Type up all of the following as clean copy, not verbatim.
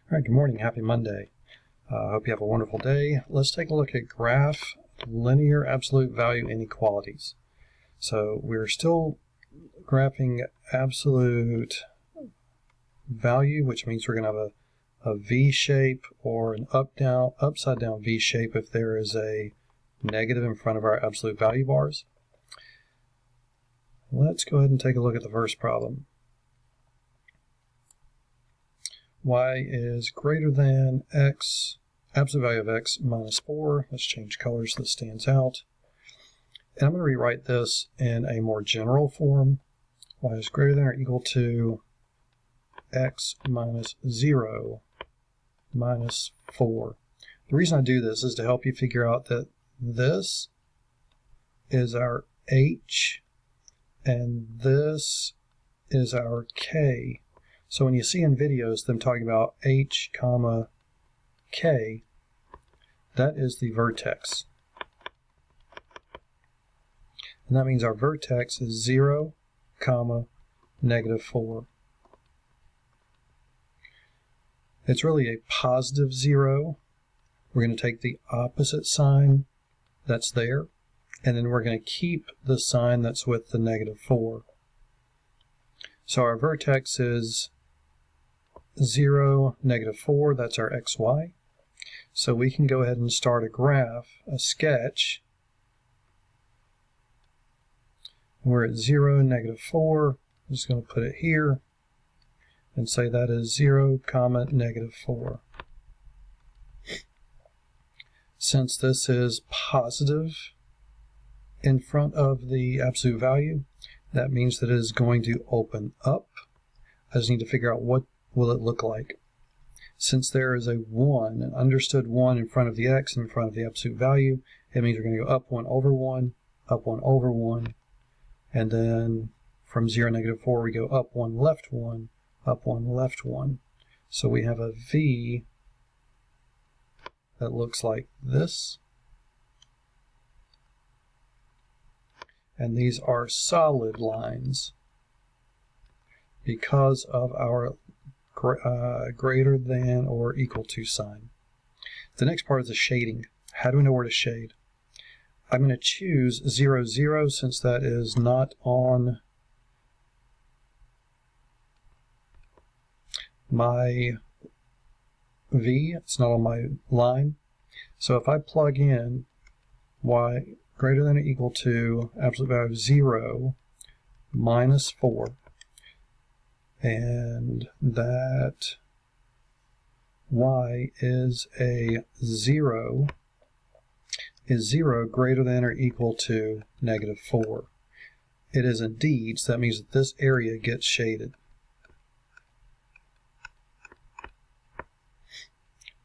All right, good morning. Happy Monday. I hope you have a wonderful day. Let's take a look at graph linear absolute value inequalities. So we're still graphing absolute value, which means we're going to have a V shape or an upside down V shape if there is a negative in front of our absolute value bars. Let's go ahead and take a look at the first problem. Y is greater than x, absolute value of x minus 4. Let's change colors so this stands out. And I'm going to rewrite this in a more general form. Y is greater than or equal to x minus 0 minus 4. The reason I do this is to help you figure out that this is our h and this is our k. So when you see in videos them talking about h, comma, k, that is the vertex. And that means our vertex is 0, comma, negative 4. It's really a positive 0. We're going to take the opposite sign that's there, and then we're going to keep the sign that's with the negative 4. So our vertex is 0, negative 4, that's our xy. So we can go ahead and start a graph, a sketch. We're at 0, negative 4. I'm just going to put it here and say that is 0, comma, negative 4. Since this is positive in front of the absolute value, that means that it is going to open up. I just need to figure out what will it look like. Since there is a 1, an understood 1 in front of the x and in front of the absolute value, it means we're going to go up 1 over 1, up 1 over 1, and then from 0, negative 4, we go up 1, left 1, up 1, left 1. So we have a V that looks like this. And these are solid lines because of our greater than or equal to sign. The next part is the shading. How do we know where to shade? I'm going to choose 0, 0 since that is not on my V, it's not on my line. So if I plug in y greater than or equal to absolute value of 0 minus 4, and that y is a 0, is 0 greater than or equal to negative 4. It is indeed, so that means that this area gets shaded.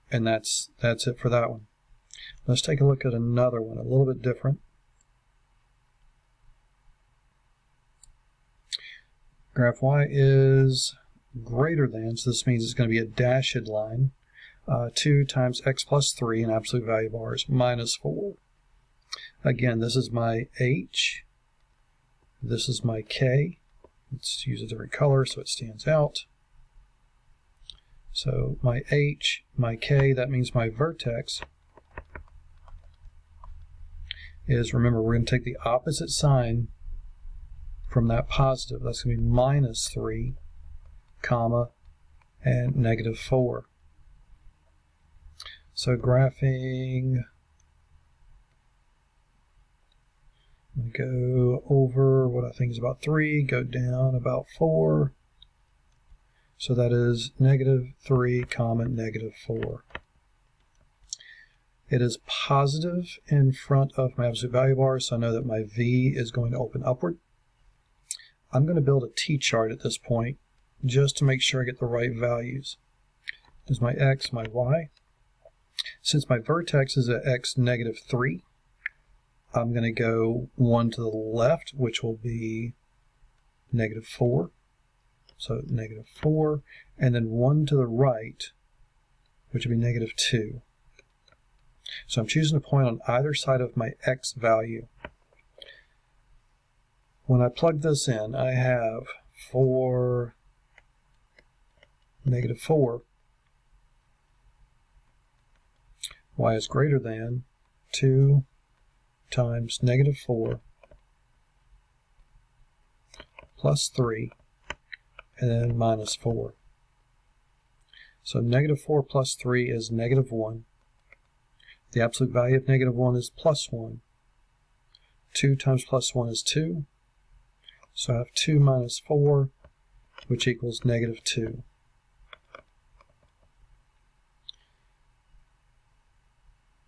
And that's it for that one. Let's take a look at another one, a little bit different. Graph y is greater than, so this means it's going to be a dashed line, 2 times x plus 3 in absolute value bars minus 4. Again, this is my h, this is my k. Let's use a different color so it stands out. So my h, my k, that means my vertex is, remember, we're going to take the opposite sign from that positive. That's going to be minus 3, comma, and negative 4. So graphing, I'm going to go over what I think is about 3, go down about 4. So that is negative 3, comma, negative 4. It is positive in front of my absolute value bar, so I know that my V is going to open upward. I'm going to build a T-chart at this point just to make sure I get the right values. There's my x, my y. Since my vertex is at x negative 3, I'm going to go 1 to the left, which will be negative 4. So negative 4, and then 1 to the right, which would be negative 2. So I'm choosing a point on either side of my x value. When I plug this in, I have 4, negative 4, y is greater than 2 times negative 4 plus 3, and then minus 4. So negative 4 plus 3 is negative 1. The absolute value of negative 1 is plus 1. 2 times plus 1 is 2. So I have 2 minus 4, which equals negative 2.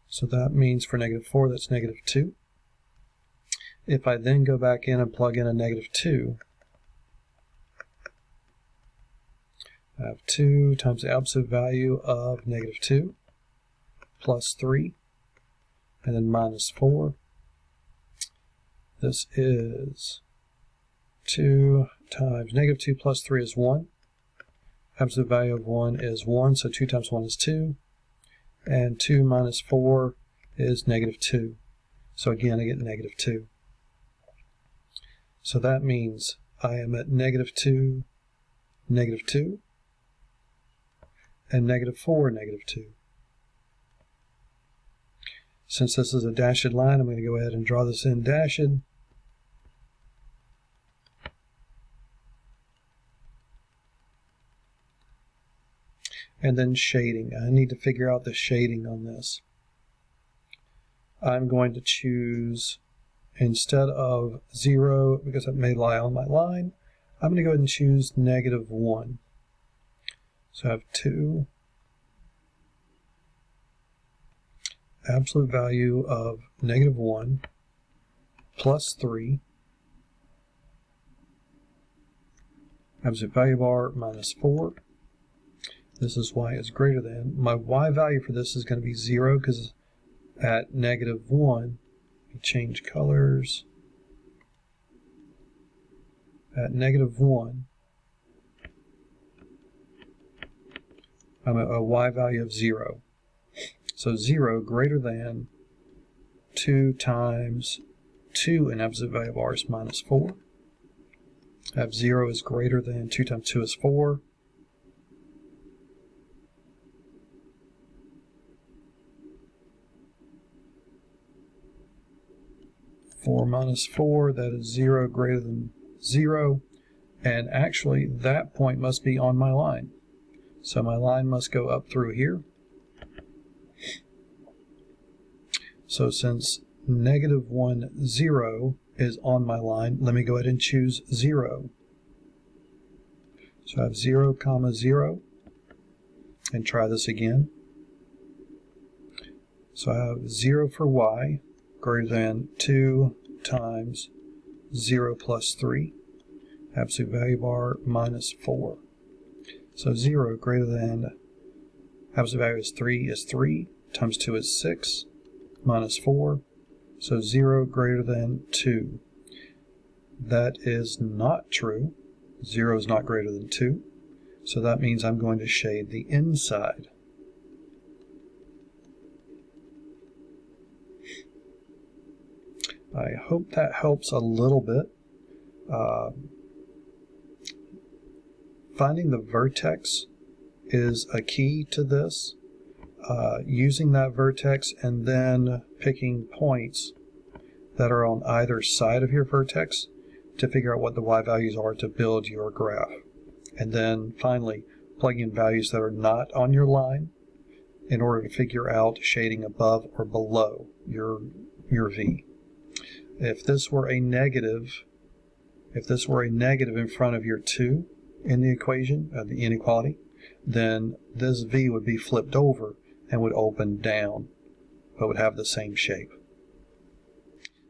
So that means for negative 4, that's negative 2. If I then go back in and plug in a negative 2, I have 2 times the absolute value of negative 2 plus 3, and then minus 4. This is 2 times negative 2 plus 3 is 1. Absolute value of 1 is 1, so 2 times 1 is 2. And 2 minus 4 is negative 2. So again, I get negative 2. So that means I am at negative 2, negative 2, and negative 4, negative 2. Since this is a dashed line, I'm going to go ahead and draw this in dashed. And then shading. I need to figure out the shading on this. I'm going to choose, instead of 0, because it may lie on my line, I'm going to go ahead and choose negative 1. So I have 2, absolute value of negative 1, plus 3, absolute value bar minus 4. This is y is greater than. My y value for this is going to be 0 because at negative 1, we change colors. At negative 1, I'm at a y value of 0. So 0 greater than 2 times 2 in absolute value of r is minus 4. I have 0 is greater than 2 times 2 is 4. 4 minus 4, that is 0 greater than 0. And actually, that point must be on my line. So my line must go up through here. So since negative 1, 0 is on my line, let me go ahead and choose 0. So I have 0, comma 0. And try this again. So I have 0 for y, greater than 2 times 0 plus 3, absolute value bar minus 4. So 0 greater than, absolute value is 3, times 2 is 6, minus 4, so 0 greater than 2. That is not true. 0 is not greater than 2, so that means I'm going to shade the inside. I hope that helps a little bit. Finding the vertex is a key to this. Using that vertex and then picking points that are on either side of your vertex to figure out what the y values are to build your graph. And then finally, plug in values that are not on your line in order to figure out shading above or below your v. If this were a negative in front of your 2 in the equation, the inequality, then this v would be flipped over and would open down, but would have the same shape.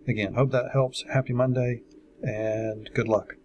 Again, hope that helps. Happy Monday, and good luck.